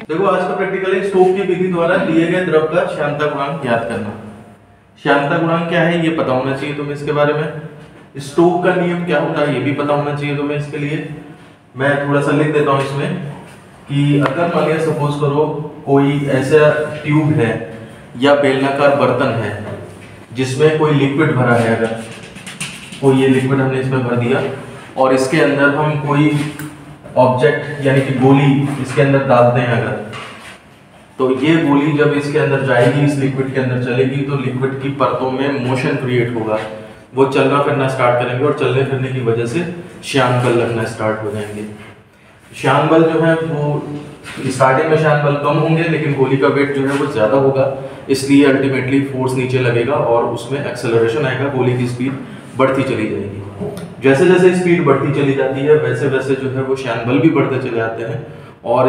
देखो आज का प्रैक्टिकल है स्टोक की विधि द्वारा दिए गए द्रव का श्यानता गुणांक ज्ञात करना। श्यानता गुणांक क्या है ये पता होना चाहिए तुम्हें। इसके बारे में स्टोक का नियम क्या होता है ये भी पता होना चाहिए तुम्हें। इसके लिए मैं थोड़ा सा लिख देता हूँ इसमें कि अगर मान लिया सपोज करो कोई ऐसा ट्यूब है या बेलनाकार बर्तन है जिसमें कोई लिक्विड भरा है, अगर कोई ये लिक्विड हमने इसमें भर दिया और इसके अंदर हम कोई ऑब्जेक्ट यानी कि गोली इसके अंदर डालते हैं अगर, तो ये गोली जब इसके अंदर जाएगी, इस लिक्विड के अंदर चलेगी, तो लिक्विड की परतों में मोशन क्रिएट होगा, वो चलना फिरना स्टार्ट करेंगे और चलने फिरने की वजह से श्यान बल लगना स्टार्ट हो जाएंगे। श्यान बल जो है वो स्टार्टिंग में श्यान बल कम होंगे लेकिन गोली का वेट जो है वो ज़्यादा होगा, इसलिए अल्टीमेटली फोर्स नीचे लगेगा और उसमें एक्सेलरेशन आएगा, गोली की स्पीड बढ़ती चली जाएगी। जैसे जैसे स्पीड बढ़ती चली जाती है वैसे वैसे जो है वो श्यान बल भी बढ़ते चले जाते हैं और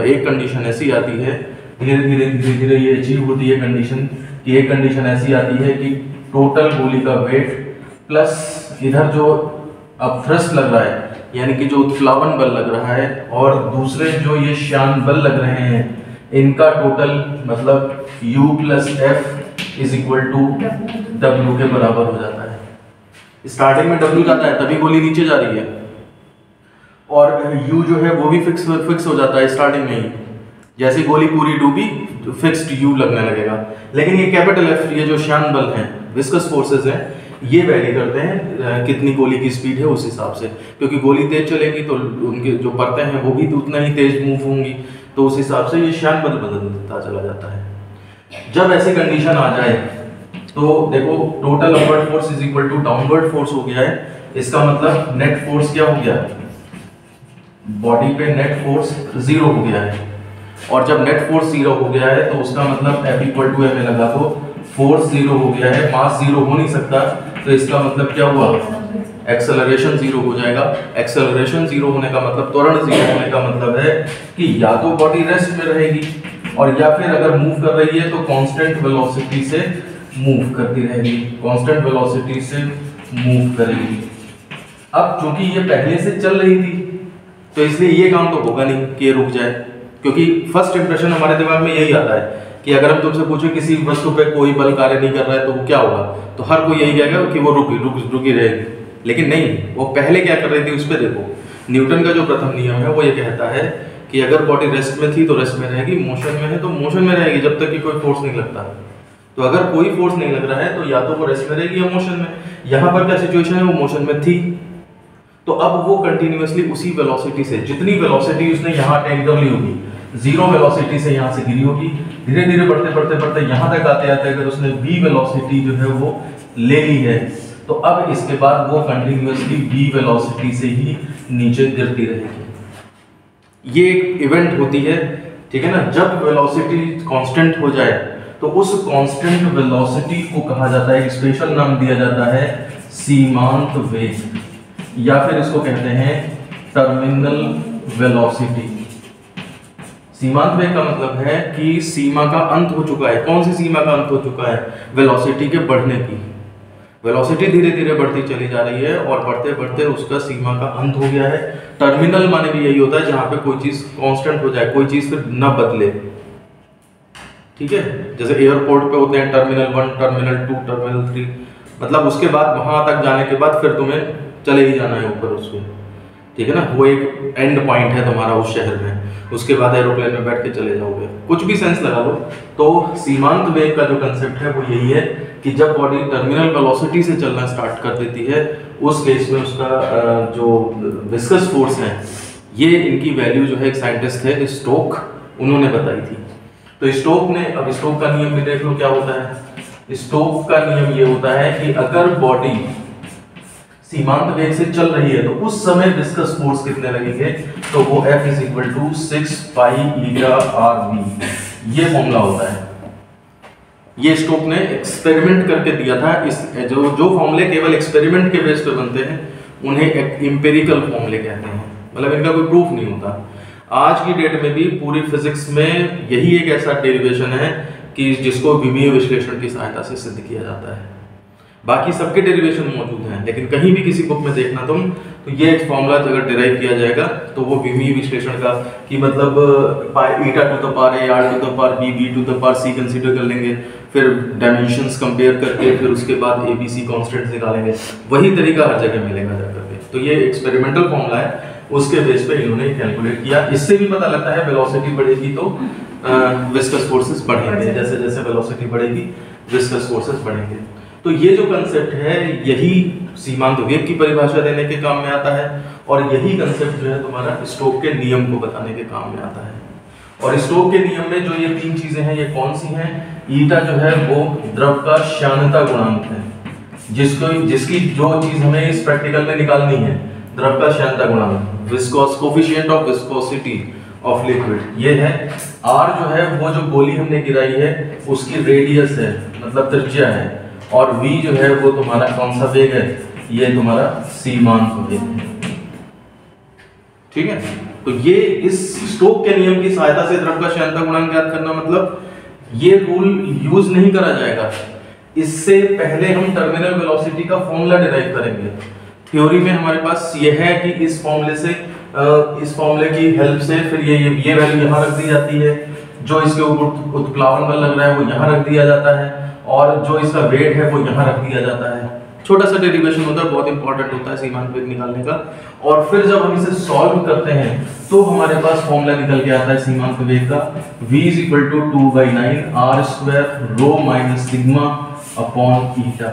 एक कंडीशन ऐसी आती है, धीरे धीरे ये अचीव होती है कंडीशन कि एक कंडीशन ऐसी आती है कि टोटल गोली का वेट प्लस इधर जो अब थ्रस्ट लग रहा है यानी कि जो उत्प्लावन बल लग रहा है और दूसरे जो ये श्यान बल लग रहे हैं इनका टोटल मतलब u plus f is equal to डब्ल्यू के बराबर हो जाता है। स्टार्टिंग में W जाता है तभी गोली नीचे जा रही है और U जो है वो भी फिक्स हो जाता है स्टार्टिंग में ही। जैसे गोली पूरी डूबी तो फिक्स्ड U लगने लगेगा। लेकिन ये कैपिटल F ये जो श्यान बल हैं, विस्कस फोर्सेस हैं, ये वैरी करते हैं कितनी गोली की स्पीड है उस हिसाब से, क्योंकि गोली तेज चलेगी तो उनके जो परतें हैं वो भी उतना ही तेज मूव होंगी, तो उस हिसाब से ये श्यान बल बदलता चला जाता है। जब ऐसी कंडीशन आ जाए तो देखो total upward force is equal to downward force हो गया है, इसका मतलब नेट फोर्स क्या हो गया, बॉडी पे नेट फोर्स 0 हो गया है। और जब नेट फोर्स 0 हो गया है तो उसका मतलब F इक्वल टू एम लगा तो फोर्स 0 हो गया है, मास 0 हो नहीं सकता, तो इसका मतलब क्या हुआ, एक्सेलरेशन 0 हो जाएगा। एक्सेलरेशन 0 होने का मतलब, त्वरण 0 होने का मतलब है कि या तो बॉडी रेस्ट में रहेगी और या फिर अगर मूव कर रही है तो कांस्टेंट वेलोसिटी से मूव करती रहेगी, कांस्टेंट वेलोसिटी से मूव करेगी। अब चूंकि ये पहले से चल रही थी तो इसलिए ये काम तो होगा नहीं कि ये रुक जाए, क्योंकि फर्स्ट इंप्रेशन हमारे दिमाग में यही आता है कि अगर हम तुमसे पूछे किसी वस्तु पे कोई बल कार्य नहीं कर रहा है तो वो क्या होगा, तो हर कोई यही कहेगा कि वो रुकी रहेगी। लेकिन नहीं, वो पहले क्या कर रही थी उस पर देखो। न्यूटन का जो प्रथम नियम है वो ये कहता है कि अगर बॉडी रेस्ट में थी तो रेस्ट में रहेगी, मोशन में है तो मोशन में रहेगी जब तक कि कोई फोर्स नहीं लगता। तो अगर कोई फोर्स नहीं लग रहा है तो या तो वो रेस्ट में रहेगी या मोशन में। यहाँ पर क्या सिचुएशन है, वो मोशन में थी, तो अब वो कंटिन्यूअसली उसी वेलोसिटी से, जितनी वेलोसिटी उसने यहाँ अटेन कर ली होगी, 0 वेलोसिटी से यहाँ से गिरी होगी, धीरे धीरे बढ़ते यहाँ तक आते अगर उसने v वेलोसिटी जो है वो ले ली है तो अब इसके बाद वो कंटिन्यूअसली v वेलोसिटी से ही नीचे गिरती रहेगी। ये एक इवेंट होती है, ठीक है ना। जब वेलोसिटी कांस्टेंट हो जाए तो उस कांस्टेंट वेलोसिटी को कहा जाता है, एक स्पेशल नाम दिया जाता है सीमांत वेग, या फिर इसको कहते हैं टर्मिनल वेलोसिटी। सीमांत वेग का मतलब है कि सीमा का अंत हो चुका है। कौन सी सीमा का अंत हो चुका है, वेलोसिटी के बढ़ने की। वेलोसिटी धीरे धीरे बढ़ती चली जा रही है और बढ़ते बढ़ते उसका सीमा का अंत हो गया है। टर्मिनल माने भी यही होता है जहां पे कोई चीज कांस्टेंट हो जाए, कोई चीज फिर न बदले, ठीक है। जैसे एयरपोर्ट पे होते हैं टर्मिनल 1, टर्मिनल 2, टर्मिनल 3, मतलब उसके बाद वहां तक जाने के बाद फिर तुम्हें चले ही जाना है ऊपर उसको, ठीक है ना। वो एक एंड पॉइंट है तुम्हारा उस शहर में, उसके बाद एरोप्लेन में बैठ के चले जाओगे, कुछ भी सेंस लगा लो। तो सीमांत वेग का जो कंसेप्ट है वो यही है कि जब बॉडी टर्मिनल वेलोसिटी से चलना स्टार्ट कर देती है उस केस में उसका जो विस्कस फोर्स है, ये इनकी वैल्यू जो है एक साइंटिस्ट है स्टोक, उन्होंने बताई थी। तो स्टोक ने, अब स्टोक का नियम भी देख लो क्या होता है। स्टोक का नियम ये होता है कि अगर बॉडी सीमांत वेग से चल रही है तो उस समय विस्कस फोर्स कितने लगेंगे, तो वो F is equal to 6 pi eta RV, ये फॉर्मूला होता है। ये स्टोक ने एक्सपेरिमेंट करके दिया था। इस जो फॉर्मूले केवल एक्सपेरिमेंट के बेस पे बनते हैं उन्हें एम्पिरिकल फॉर्मूले कहते हैं, मतलब इनका कोई प्रूफ नहीं होता। आज की डेट में भी पूरी फिजिक्स में यही एक ऐसा डेरिवेशन है कि जिसको विमीय विश्लेषण की सहायता से सिद्ध किया जाता है। बाकी सबके डेरिवेशन मौजूद हैं, लेकिन कहीं भी किसी बुक में देखना तुम तो ये एक फॉर्मूला अगर डिराइव किया जाएगा तो वो विमीय विश्लेषण का कि मतलब eta to the power a r to the power b b to the power c consider कर लेंगे, फिर डायमेंशंस कंपेयर करके फिर उसके बाद ए बी सी कॉन्स्टेंट्स निकालेंगे, वही तरीका हर जगह मिलेगा जाकर के। तो ये एक्सपेरिमेंटल फॉर्मूला है, उसके बेस पे इन्होंने कैलकुलेट किया। इससे भी पता लगता है वेलोसिटी बढ़ेगी तो विस्कस फोर्सेस बढ़ेंगे, जैसे जैसे वेलोसिटी बढ़ेगी विस्कस फोर्सेस बढ़ेंगे। तो ये जो कंसेप्ट है यही सीमांत वेग की परिभाषा देने के काम में आता है, और यही कंसेप्ट जो है तुम्हारा स्टोक के नियम को बताने के काम में आता है। और स्टोक के नियम में जो ये तीन चीजें हैं ये कौन सी हैं? ईटा जो है वो द्रव का श्यानता गुणांक है, जिसकी जो चीज हमें इस प्रैक्टिकल में निकालनी है, द्रव का श्यानता गुणांक, viscous coefficient of viscosity of liquid, ये है। आर जो है वो जो गोली हमने गिराई है उसकी रेडियस है, मतलब त्रिज्या है, और v जो है वो तुम्हारा कौन सा वेग है? ये तुम्हारा सीमांत वेग है, ठीक है। तो ये इस स्टोक के नियम की सहायता से द्रव का श्यानता गुणांक ज्ञात करना, मतलब ये रूल यूज नहीं करा जाएगा, इससे पहले हम टर्मिनल वेलोसिटी का फॉर्मूला डिराइव करेंगे। थ्योरी में हमारे पास ये है कि इस फॉर्मूले से इस फॉर्मूले की हेल्प से फिर ये वैल्यू यहाँ रख दी जाती है, जो इसके ऊपर उत्प्लावन बल लग रहा है वो यहाँ रख दिया जाता है, और जो इसका वेट है वो यहाँ रख दिया जाता है। छोटा सा डेरिवेशन होता है, बहुत इंपॉर्टेंट होता है सीमांत वेग निकालने का। और फिर जब हम इसे सॉल्व करते हैं तो हमारे पास फॉर्मूला निकल के आता है सीमांत वेग का, v = 2/9 r² rho minus sigma upon ईटा।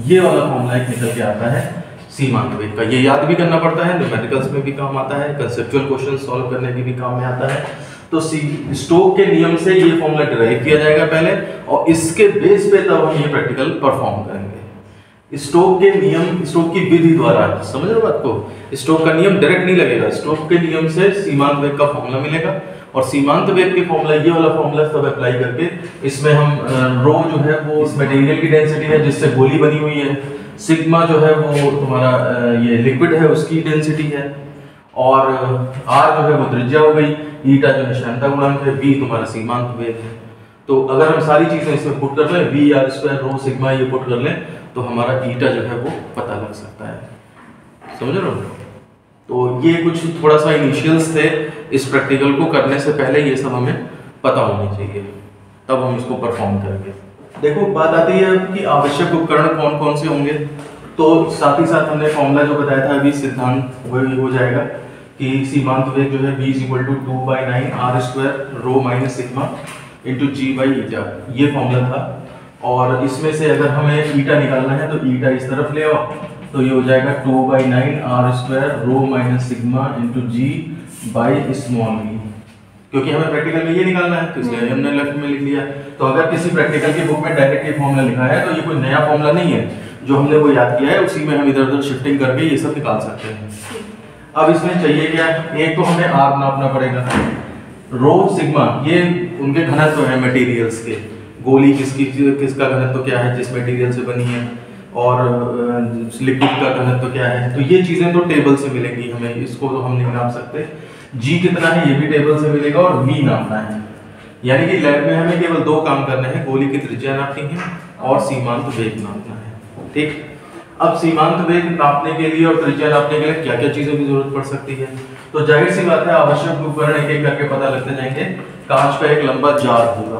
ये वाला फॉर्मूला निकल के आता है सीमांत वेग का। ये याद भी करना पड़ता है, न्यूमेरिकल्स में भी काम आता है, कंसेप्चुअल क्वेश्चन सॉल्व करने के भी काम में आता है। तो स्टोक के नियम से ये फॉर्मूला डिराइव किया जाएगा पहले, और इसके बेस पे तब हम ये प्रैक्टिकल परफॉर्म करेंगे। स्टोक के नियम, स्टोक की विधि द्वारा, समझ रहे हो बात को? स्टोक का नियम डायरेक्ट नहीं लगेगा, स्टोक के नियम से सीमांत वेग का फॉर्मूला मिलेगा, और सीमांत वेग के फॉर्मूला, ये वाला फॉर्मूला सब अप्लाई करके इसमें हम रो जो है वो इस मटेरियल की डेंसिटी है जिससे गोली बनी हुई है, सिग्मा जो है वो तुम्हारा ये लिक्विड है उसकी डेंसिटी है, और आर जो है वो त्रिज्या हो गई, ईटा जो है श्यानता गुणांक है, बी तुम्हारा सीमांत वेग है। तो अगर हम सारी चीजें इसमें पुट कर लें, v r² रो सिग्मा ये पुट कर लें, तो हमारा ईटा जो है वो पता लग सकता है, समझ रहे हो? तो ये कुछ थोड़ा सा इनिशियल्स थे, इस प्रैक्टिकल को करने से पहले ये सब हमें पता होनी चाहिए, तब हम इसको परफॉर्म करेंगे। देखो बात आती है कि आवश्यक उपकरण कौन कौन से होंगे, तो साथ ही साथ हमने फॉर्मूला जो बताया था अभी सिद्धांत वही हो जाएगा कि सीमांत वेग जो है v = 2/9 r² rho minus sigma into g/ईटा, ये फॉर्मूला था। और इसमें से अगर हमें ईटा निकालना है तो ईटा इस तरफ ले आओ, तो ये हो जाएगा 2/9 r² rho minus sigma into g/v, क्योंकि हमें प्रैक्टिकल में ये निकालना है तो इसलिए हमने लेफ्ट में लिख लिया। तो अगर किसी प्रैक्टिकल की बुक में डायरेक्ट ये फॉर्मूला लिखा है तो ये कोई नया फॉर्मूला नहीं है, जो हमने वो याद किया है उसी में हम इधर उधर शिफ्टिंग करके ये सब निकाल सकते हैं। अब इसमें चाहिए क्या? एक तो हमें आर नापना पड़ेगा, रो सिग्मा ये उनके घनत्व है मटेरियल्स के, गोली किसका घनत्व क्या है जिस मटेरियल से बनी है, और लिक्विड का घनत्व क्या है, तो ये चीजें तो टेबल से मिलेंगी हमें, इसको तो हम नहीं नाप सकते। जी कितना है ये भी टेबल से मिलेगा, और वी नापना है। यानी कि लैब में हमें केवल दो काम करने हैं, गोली की त्रिज्या नापनी है और सीमांत वेग नापना है, ठीक। अब सीमांत वेग नापने के लिए और त्रिज्या नापने के लिए क्या क्या चीजों की जरूरत पड़ सकती है, तो जाहिर सी बात है आवश्यक उपकरण एक एक करके पता लगते जाएंगे। कांच का एक लंबा जार होगा,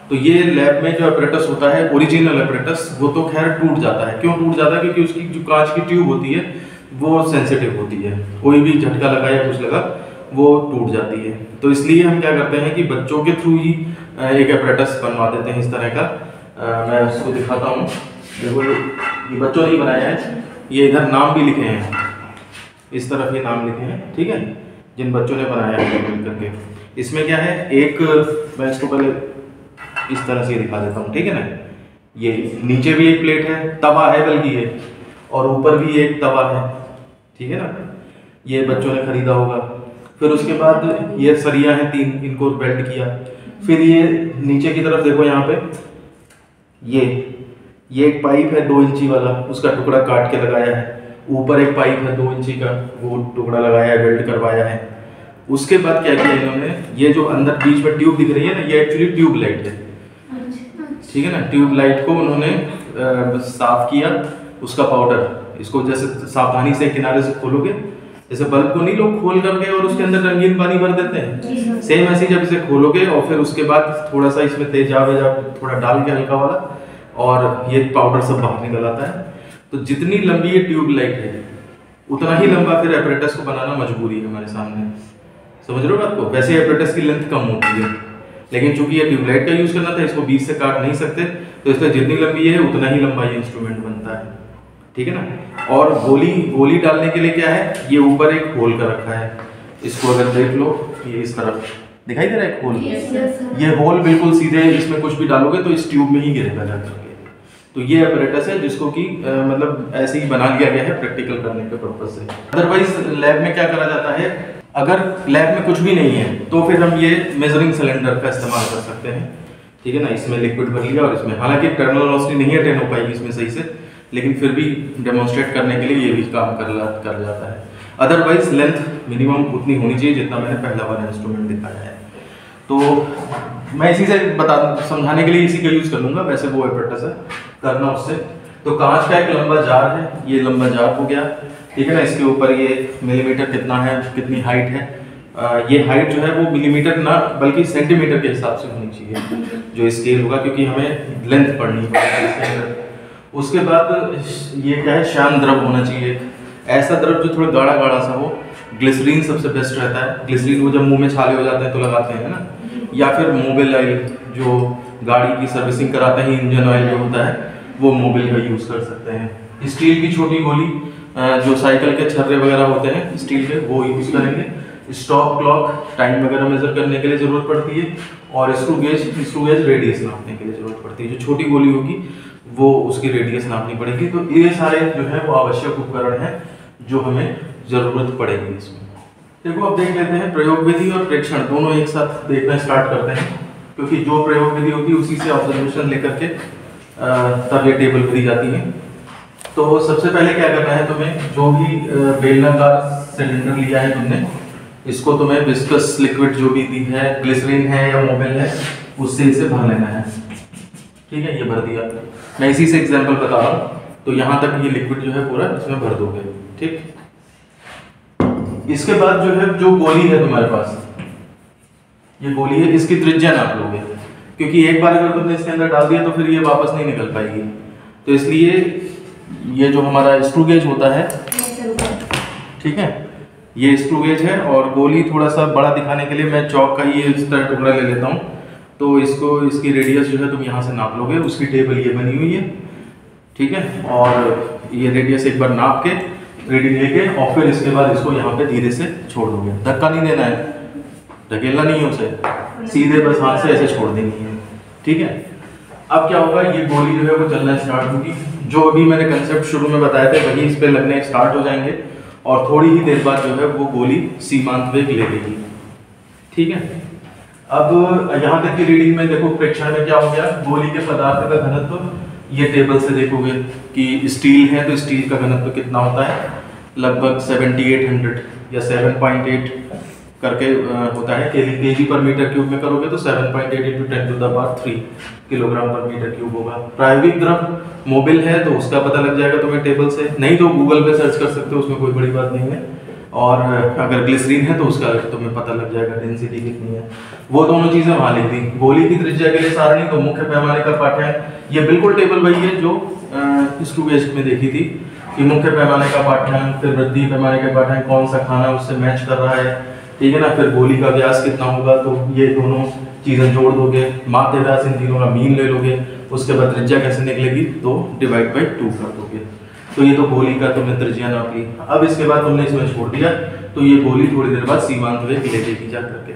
तो ये लैब में जो अपरेटस होता है ओरिजिनल अपरेटस, वो तो खैर टूट जाता है। क्यों टूट जाता है? क्योंकि उसकी जो कांच की ट्यूब होती है वो सेंसिटिव होती है, कोई भी झटका लगा या कुछ लगा वो टूट जाती है। तो इसलिए हम क्या करते हैं कि बच्चों के थ्रू ही एक अपरेटस बनवा देते हैं इस तरह का। मैं उसको दिखाता हूँ, देखो ये बच्चों ने बनाया है, ये इधर नाम भी लिखे हैं, इस तरफ ये नाम लिखे हैं, ठीक है, जिन बच्चों ने बनाया है मिल करके। इसमें क्या है, एक मैं इसको पहले इस तरह से दिखा देता हूँ, ठीक है ना। ये नीचे भी एक प्लेट है, तवा है बल्कि ये, और ऊपर भी एक तवा है, ठीक है ना। ये बच्चों ने खरीदा होगा। फिर उसके बाद ये सरिया है 3, इनको बेल्ट किया। फिर ये नीचे की तरफ देखो, यहाँ पे ये एक पाइप है 2 इंची वाला, उसका टुकड़ा काट के लगाया है। ऊपर एक पाइप है 2 इंची का, वो टुकड़ा लगाया है, वेल्ड करवाया है। उसके बाद क्या किया इन्होंने, ये जो अंदर बीच में ट्यूब दिख रही है ना, ये एक्चुअली ट्यूब लाइट है, ठीक है ना। ट्यूब लाइट को उन्होंने साफ किया उसका पाउडर, इसको जैसे सावधानी से किनारे से खोलोगे, जैसे बल्ब को नहीं लोग खोल करके और उसके अंदर रंगीन पानी भर देते हैं, सेम ऐसे जब इसे खोलोगे और फिर उसके बाद थोड़ा सा इसमें तेजाब थोड़ा डाल के हल्का वाला, और ये पाउडर सब बाहर निकल आता है। तो जितनी लंबी ये ट्यूबलाइट है उतना ही लंबा फिर एपरेटस को बनाना मजबूरी है हमारे सामने, समझ रहे हो बात को। वैसे एपरेटस की लेंथ कम होती है, लेकिन चूंकि ये ट्यूबलाइट का यूज करना था, इसको बीच से काट नहीं सकते, तो इसलिए जितनी लंबी है उतना ही लंबा ये इंस्ट्रूमेंट बनता है, ठीक है ना। और गोली डालने के लिए क्या है, ये ऊपर एक होल का रखा है, इसको अगर देख लो ये इस तरफ दिखाई दे रहा है होल, ये होल बिल्कुल सीधे, इसमें कुछ भी डालोगे तो इस ट्यूब में ही गिरेगा जाकर के। तो ये एपरेटस है जिसको कि मतलब ऐसे ही बना लिया गया है प्रैक्टिकल करने के पर्पज से। अदरवाइज लैब में क्या करा जाता है, अगर लैब में कुछ भी नहीं है तो फिर हम ये मेजरिंग सिलेंडर का इस्तेमाल कर सकते हैं, ठीक है ना। इसमें लिक्विड भर लिया और इसमें, हालांकि टर्मिनल वेलोसिटी नहीं अटेन हो पाएगी इसमें सही से, लेकिन फिर भी डेमोन्स्ट्रेट करने के लिए ये भी काम कर जाता है। अदरवाइज लेंथ मिनिमम उतनी होनी चाहिए जितना मैंने पहला वाला इंस्ट्रूमेंट दिखाया है। तो मैं इसी से समझाने के लिए इसी का यूज कर लूंगा, वैसे वो एपरेटस है करना उससे। तो कांच का एक लंबा जार है, ये लंबा जार हो गया, ठीक है ना। इसके ऊपर ये मिलीमीटर कितना है, कितनी हाइट है, ये हाइट जो है वो मिलीमीटर ना बल्कि सेंटीमीटर के हिसाब से होनी चाहिए जो स्केल होगा, क्योंकि हमें लेंथ पढ़नी है। उसके बाद ये क्या है, श्यान द्रव होना चाहिए, ऐसा द्रव जो थोड़ा गाढ़ा गाढ़ा सा हो। ग्लिसरीन सबसे बेस्ट रहता है, ग्लिसरीन वो जब मुंह में छाले हो जाते हैं तो लगाते हैं ना, या फिर मोबिल ऑयल जो गाड़ी की सर्विसिंग कराते हैं, इंजन ऑयल जो होता है वो मोबिल का यूज कर सकते हैं। स्टील की छोटी गोली जो साइकिल के छर्रे वगैरह होते हैं स्टील के, वो यूज करेंगे। स्टॉप क्लॉक टाइम वगैरह मेजर करने के लिए जरूरत पड़ती है, और स्क्रू गेज रेडियस नापने के लिए जरूरत पड़ती है। जो छोटी गोली होगी वो उसकी रेडियस नापनी पड़ेगी। तो ये सारे जो है वो आवश्यक उपकरण हैं जो हमें जरूरत पड़ेगी इसमें। देखो अब देख लेते हैं प्रयोग विधि और प्रेक्षण दोनों एक साथ देखना स्टार्ट करते हैं, क्योंकि जो प्रयोग विधि होगी उसी से ऑब्जर्वेशन लेकर के तब ये टेबल विधि जाती है। तो सबसे पहले क्या करना है, तुम्हें जो भी बेलनाकार सिलेंडर लिया है तुमने, इसको तुम्हें विस्कस लिक्विड जो भी दी है, ग्लिसरीन है या मोबिल है, उससे इसे भर लेना है, ठीक है। ये भर दिया, मैं इसी से एग्जांपल बता रहा हूँ। तो यहाँ तक ये लिक्विड जो है पूरा इसमें भर दोगे, ठीक। इसके बाद जो है जो गोली है तुम्हारे पास, ये गोली है, इसकी त्रिज्या नाप लोगे, क्योंकि एक बार अगर तुमने इसके अंदर डाल दिया तो फिर ये वापस नहीं निकल पाएगी। तो इसलिए ये जो हमारा स्क्रू गेज होता है, ठीक है, ये स्क्रू गेज है। और गोली थोड़ा सा बड़ा दिखाने के लिए मैं चौक का ही इस तरह टुकड़ा ले लेता हूँ। तो इसकी रेडियस जो है तुम यहाँ से नाप लोगे, उसकी टेबल ये बनी हुई है, ठीक है। और ये रेडियस एक बार नाप के रीडिंग लेके और फिर इसके बाद इसको यहाँ पे धीरे से छोड़ दोगे, धक्का नहीं देना है, धकेलना नहीं है उसे, सीधे बस हाथ से ऐसे छोड़ देनी है, ठीक है। अब क्या होगा, ये गोली जो है वो चलना स्टार्ट होगी। जो अभी मैंने कंसेप्ट शुरू में बताए थे वही इस पे लगने स्टार्ट हो जाएंगे, और थोड़ी ही देर बाद जो है वो गोली सीमांत वेग ले लेगी, ठीक है। अब यहाँ तक की रीडिंग में देखो, प्रेक्षण में क्या हो गया, गोली के पदार्थ का घनत्व ये टेबल से देखोगे कि स्टील है तो स्टील का घनत्व कितना होता है, लगभग 7800 या 7.8 करके होता है। केजी पर मीटर क्यूब में करोगे तो 7.8 × 10⁻³ किलोग्राम पर मीटर क्यूब होगा। प्रायोगिक द्रव मोबिल है तो उसका पता लग जाएगा तुम्हें टेबल से, नहीं तो गूगल पे सर्च कर सकते हो, उसमें कोई बड़ी बात नहीं है। और अगर ग्लिसरीन है तो उसका तुम्हें पता लग जाएगा डेंसिटी कितनी है, वो दोनों चीजें वहां लिख दी। गोली की त्रिज्या के लिए सारणी, तो मुख्य पैमाने का पाठ्यांक, ये बिल्कुल टेबल वही है जो स्क्रू गेज में देखी थी कि मुख्य पैमाने का पाठ्यांक, फिर वृद्धि पैमाने का पाठ्यांक कौन सा खाना उससे मैच कर रहा है, ठीक है ना। फिर गोली का व्यास कितना होगा, तो ये दोनों चीजें जोड़ दोगे, माध्य व्यास इन तीनों का मीन ले लोगे, उसके बाद त्रिज्या कैसे निकलेगी, तो डिवाइड बाई 2 कर दोगे। तो ये तो गोली का तुमने त्रिज्या नाप ली। अब इसके बाद तुमने इसमें छोड़ दिया तो ये गोली थोड़ी देर बाद सीमांत वेग ले लेगी जा करके।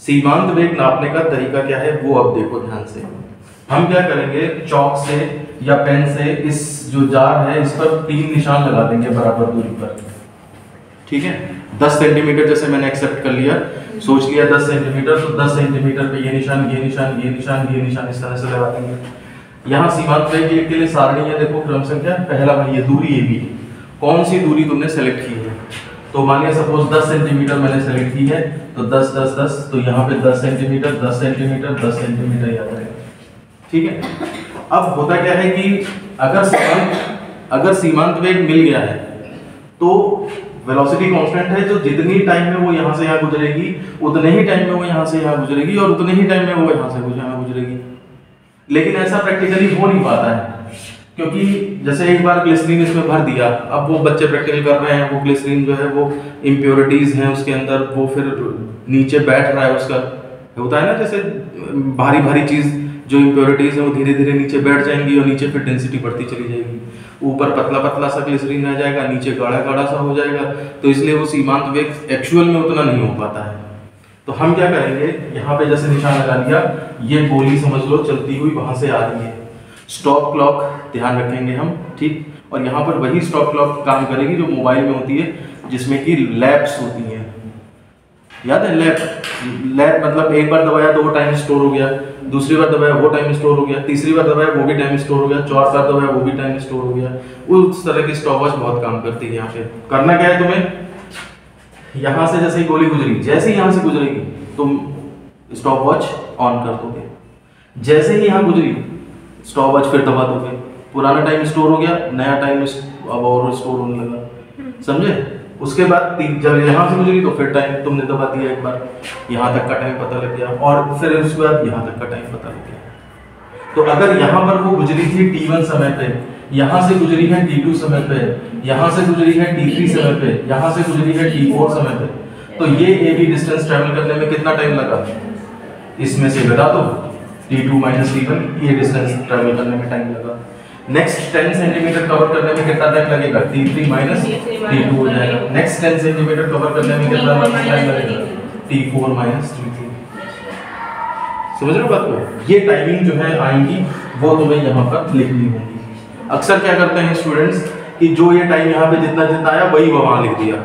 सीमांत वेग नापने का तरीका क्या है वो अब देखो ध्यान से। हम क्या करेंगे, चौक से या पेन से इस जो जार है इस पर 3 निशान लगा देंगे बराबर दूरी पर, ठीक है। 10 सेंटीमीटर जैसे मैंने एक्सेप्ट कर लिया, सोच लिया 10 सेंटीमीटर, तो 10 सेंटीमीटर पे ये निशान, ये निशान, ये निशान, ये निशान, इस तरह से लगा देंगे। यहाँ सीमांत वेग के लिए सारणी है, देखो क्रम संख्या, पहला ये दूरी ए बी, कौन सी दूरी तुमने सेलेक्ट की है। तो मानिए सपोज 10 सेंटीमीटर मैंने सेलेक्ट की है, तो 10 10 10, तो यहाँ पे 10 सेंटीमीटर 10 सेंटीमीटर 10 सेंटीमीटर याद रहेगा, ठीक है। अब होता क्या है कि अगर सीमांत वेग मिल गया है तो वेलोसिटी कांस्टेंट है, जो जितनी टाइम में वो यहाँ से यहाँ गुजरेगी उतने ही टाइम में वो यहाँ से यहाँ गुजरेगी और उतने ही टाइम में वो यहाँ से यहाँ गुजरेगी। लेकिन ऐसा प्रैक्टिकली हो नहीं पाता है, क्योंकि जैसे एक बार ग्लिसरीन इसमें भर दिया, अब वो बच्चे प्रैक्टिकल कर रहे हैं, वो ग्लिसरीन जो है वो इम्प्योरिटीज हैं उसके अंदर, वो फिर नीचे बैठ रहा है, उसका होता है ना जैसे भारी भारी चीज जो इम्प्योरिटीज है वो धीरे धीरे नीचे बैठ जाएंगी और नीचे फिर डेंसिटी बढ़ती चली जाएगी, ऊपर पतला पतला सा ग्लिसरीन रह जाएगा, नीचे गाढ़ा गाढ़ा सा हो जाएगा, तो इसलिए वो सीमांत वेग एक्चुअल में उतना नहीं हो पाता है। तो हम क्या करेंगे, यहाँ पे जैसे निशान लगा दिया, ये गोली समझ लो चलती हुई वहां से आ रही है, स्टॉप क्लॉक ध्यान रखेंगे हम, ठीक। और यहाँ पर वही स्टॉप क्लॉक काम करेगी जो मोबाइल में होती है, जिसमें कि लैप्स होती हैं, याद है लैप मतलब एक बार दबाया तो वो टाइम स्टोर हो गया, दूसरी बार दबाया वो टाइम स्टोर हो गया, तीसरी बार दबाया वो भी टाइम स्टोर हो गया, चौथी बार दबाया वो भी टाइम स्टोर हो गया। उस तरह की स्टॉपवॉच बहुत काम करती है। यहाँ पे करना क्या है तुम्हें, यहाँ से जैसे ही गोली गुजरी, जैसे ही यहाँ से गुजरेगी तुम स्टॉपवॉच ऑन कर दोगे, जैसे ही यहाँ गुजरी स्टॉपवॉच फिर दबा दोगे, पुराना टाइम स्टोर हो गया, नया टाइम अब और स्टोर होने लगा, समझे। उसके बाद जब यहाँ से गुजरी तो फिर टाइम तुमने दबा दिया एक बार, यहाँ तक का टाइम पता लग गया, और फिर उसके बाद यहाँ तक का टाइम पता लग गया। तो अगर यहाँ पर वो गुजरी थी T1 समय पे, यहाँ से गुजरी है T2 समय पे, यहाँ से गुजरी है T3 समय पे, यहाँ से गुजरी है T4 समय पे, तो ये AB डिस्टेंस ट्रैवल करने में कितना टाइम लगा, इसमें से घटा दो T2 माइनस T1, ये डिस्टेंस ट्रैवल करने में टाइम लगा। नेक्स्ट 10 सेंटीमीटर कवर करने में कितना टाइम लगेगा, T3 माइनस T2 हो जाएगा। नेक्स्ट 10 सेंटीमीटर कवर करने में कितना टाइम लगेगा, T4 माइनस T3। समझ रहे हो बात को। ये टाइमिंग जो है आएंगी वो तुम्हें यहाँ पर लिखनी होगी। अक्सर क्या करते हैं स्टूडेंट्स कि जो ये टाइम यहाँ पे जितना जितना आया वही वहां लिख दिया,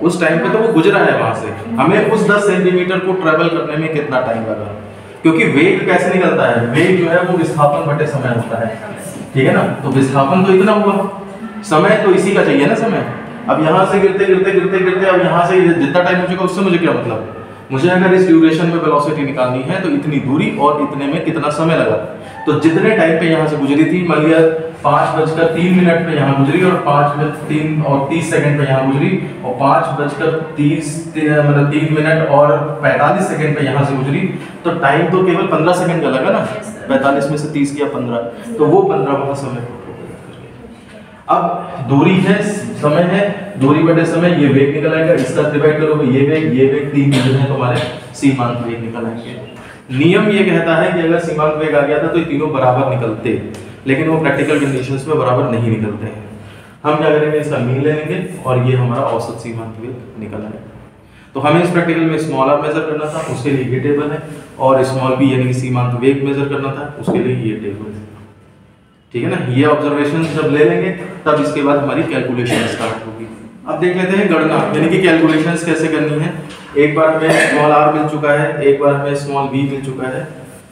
उस टाइम पे तो वो गुजरा है वहां से, हमें उस 10 सेंटीमीटर को ट्रेवल करने में कितना टाइम लगा, क्योंकि वेग कैसे निकलता है, वेग जो है वो विस्थापन बटे समय होता है, ठीक है ना। तो विस्थापन तो इतना हुआ, समय तो इसी का चाहिए ना समय। अब यहाँ से गिरते गिरते गिरते गिरते अब यहाँ से जितना टाइम हो चुका उससे मुझे क्या मतलब, मुझे अगर इस ड्यूरेशन में वेलोसिटी निकालनी है तो इतनी दूरी और इतने में कितना समय लगा। तो जितने टाइम पे यहाँ से गुजरी थी, मान लिया 5:03 पे यहाँ गुजरी और 5:30 सेकंड पे यहाँ गुजरी और 3 मिनट और 45 सेकंड पे यहाँ से गुजरी, तो टाइम तो केवल 15 सेकंड का लगा ना, 45 में से 30 किया 15, तो वो 15 वहां समय। अब दूरी है, समय है, दूरी बटे समय, ये वेग निकल आएगा, इसका डिवाइड करोगे ये वेग 3 जो है तुम्हारे सीमांत वेग निकल आएंगे। नियम ये कहता है कि अगर सीमांत वेग आ गया था तो ये तीनों बराबर निकलते, लेकिन वो प्रैक्टिकल कंडीशंस में बराबर नहीं निकलते हैं। हम क्या करेंगे, इसका मीन ले लेंगे और ये हमारा औसत सीमांत वेग निकल आएगा। तो हमें इस प्रैक्टिकल में स्मॉल आर मेजर करना था, उसके लिए ये टेबल है, और स्मॉल बी यानी कि सीमांत वेग मेजर करना था, उसके लिए ये टेबल है, ठीक है ना। ये ऑब्जर्वेशन जब ले लेंगे तब इसके बाद हमारी कैलकुलेशन स्टार्ट होगी। अब देख लेते हैं गणना यानी कि कैलकुलेशंस कैसे करनी है। एक बार हमें स्मॉल आर मिल चुका है, एक बार हमें स्मॉल बी मिल चुका है,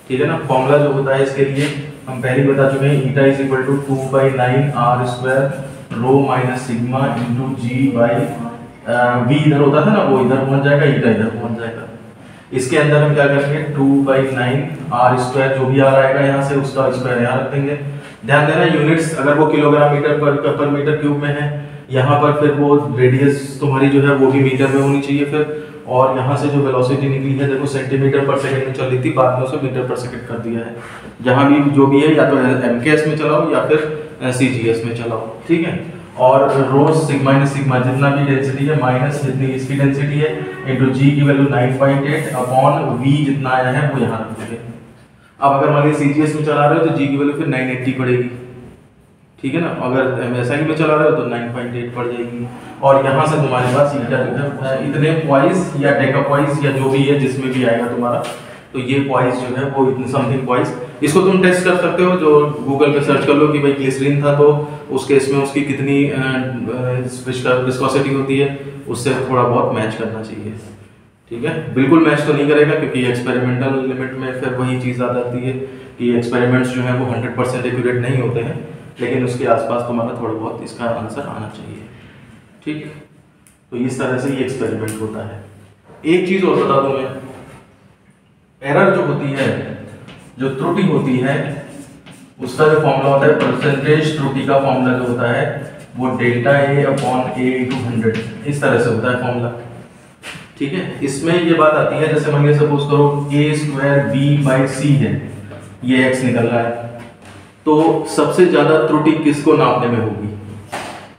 ठीक है ना। फॉर्मूला जो होता है इसके लिए हम पहले बता चुके हैं, eta is equal to 2/9 r² rho minus sigma into g by v इधर होता था ना, वो इधर पहुंच जाएगा, ईटा इधर पहुंच जाएगा। इसके अंदर हम क्या करेंगे, 2/9 r² जो भी आ आएगा यहाँ से उसका स्क्वायर यहाँ रख देंगे। ध्यान देना यूनिट्स अगर वो किलोग्राम मीटर पर मीटर क्यूब में है, यहाँ पर फिर वो रेडियस तुम्हारी जो है वो भी मीटर में होनी चाहिए फिर, और यहाँ से जो वेलोसिटी निकली है देखो सेंटीमीटर पर सेकंड में चल रही थी, बाद में उसे मीटर पर सेकंड कर दिया है। जहाँ भी जो भी है या तो MKS में चलाओ या फिर CGS में चलाओ, ठीक है। और रो सिग्मा माइनस सिग्मा जितना भी डेंसिटी है माइनस जितनी इसकी डेंसिटी है इनटू जी की वैल्यू 9.8 अपॉन v जितना आया है वो यहाँ रख देंगे। अब अगर मान लीजिए CGS में चला रहे हो तो जी की वैल्यू फिर 980 पड़ेगी, ठीक है ना। अगर SI में चला रहे हो तो 9.8 पड़ जाएगी। और यहाँ से तुम्हारे पास ईटा जो है इतने पॉइस या डेकापॉइस या जो भी है जिसमें भी आएगा तुम्हारा, तो ये पॉइस जो है वो इतने समथिंग पॉइस। इसको तुम टेस्ट कर सकते हो, जो गूगल पे सर्च कर लो कि भाई ग्लिसरीन था तो उस केस में उसकी कितनी विस्कोसिटी होती है, उससे थोड़ा बहुत मैच करना चाहिए, ठीक है। बिल्कुल मैच तो नहीं करेगा क्योंकि एक्सपेरिमेंटल लिमिट में फिर वही चीज़ आ जाती है कि एक्सपेरिमेंट्स जो है वो 100% एक्यूरेट नहीं होते हैं, लेकिन उसके आसपास तुम्हारा थोड़ा बहुत इसका आंसर आना चाहिए, ठीक। तो इस तरह से ये एक्सपेरिमेंट होता है। एक चीज़ और बता दूं मैं, एरर जो होती है, जो त्रुटि होती है, उसका जो फॉर्मूला होता है परसेंटेज त्रुटि का फॉर्मूला जो होता है वो delta A upon A into 100 इस तरह से होता है फॉर्मूला। ठीक है, इसमें ये बात आती है जैसे मान लीजिए सपोज करो a स्क्वायर b बाई सी है, ये x निकल रहा है, तो सबसे ज्यादा त्रुटि किसको नापने में होगी?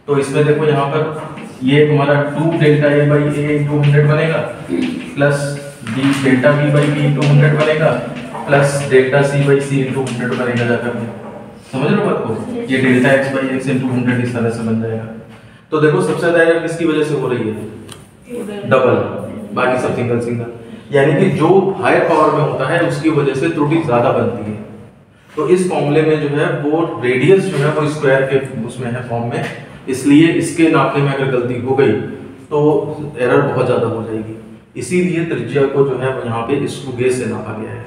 तो इसमें देखो यहाँ पर ये तुम्हारा 2 delta A by A into 100 बनेगा plus d delta b by b into 100 बनेगा plus delta c by c into 100 बनेगा जाकर के। समझ रहे हो बात को? ये delta x by x into 100 इस तरह से बन जाएगा। तो देखो सबसे ज्यादा एरर किसकी वजह से हो रही है? डबल, बाकी सब सिंगल सिंगल, यानी कि जो हायर पावर में होता है उसकी वजह से त्रुटि ज्यादा बनती है। तो इस फॉर्मूले में जो है वो रेडियस जो है वो स्क्वायर के उसमें है फॉर्म में, इसलिए इसके नापने में अगर गलती हो गई तो एरर बहुत ज्यादा हो जाएगी। इसीलिए त्रिज्या को जो है यहाँ पे स्क्रू गेज से नापा गया है।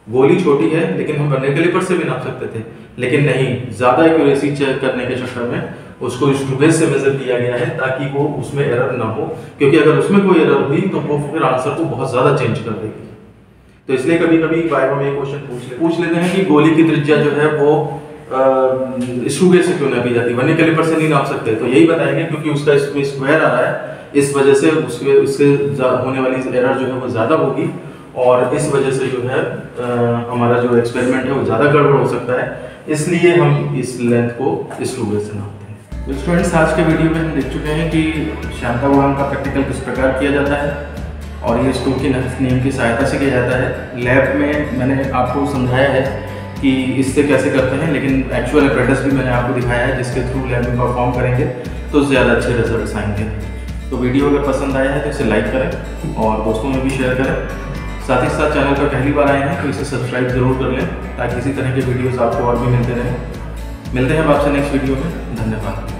गोली छोटी है लेकिन हम वर्नियर कैलिपर से भी नाप सकते थे, लेकिन नहीं, ज्यादा एक्यूरेसी चेक करने के चक्कर में उसको स्क्रू गेज से मेजर किया गया है ताकि वो उसमें एरर ना हो, क्योंकि अगर उसमें कोई एरर हुई तो वो फिर आंसर को बहुत ज्यादा चेंज कर देगी। तो इसलिए कभी कभी वाइवा में क्वेश्चन पूछ लेते हैं कि गोली की त्रिज्या जो है वो स्क्रू गेज से क्यों नापी जाती है, वर्नियर कैलिपर से नहीं नाप सकते? तो यही बताएंगे क्योंकि उसका इसमें स्क्वायर आ रहा है, इस वजह से उसके होने वाली एरर जो है वो ज्यादा होगी और इस वजह से जो है हमारा जो एक्सपेरिमेंट है वो ज़्यादा गड़बड़ हो सकता है, इसलिए हम इस लेंथ को स्क्रू गेज से नापते हैं। तो स्टूडेंट्स, आज के वीडियो में हम देख चुके हैं कि श्यानता गुणांक का प्रैक्टिकल किस प्रकार किया जाता है और ये स्टोक्स नियम की सहायता से किया जाता है। लैब में मैंने आपको समझाया है कि इससे कैसे करते हैं, लेकिन एक्चुअल अप्रेंटिस भी मैंने आपको दिखाया है जिसके थ्रू लैब में परफॉर्म करेंगे तो ज़्यादा अच्छे रिजल्ट आएंगे। तो वीडियो अगर पसंद आया है तो इसे लाइक करें और दोस्तों में भी शेयर करें। साथ ही साथ चैनल पर पहली बार आए हैं तो इसे सब्सक्राइब जरूर कर लें ताकि इसी तरह के वीडियोस आपको और भी मिलते रहें। मिलते हैं आपसे नेक्स्ट वीडियो में। धन्यवाद।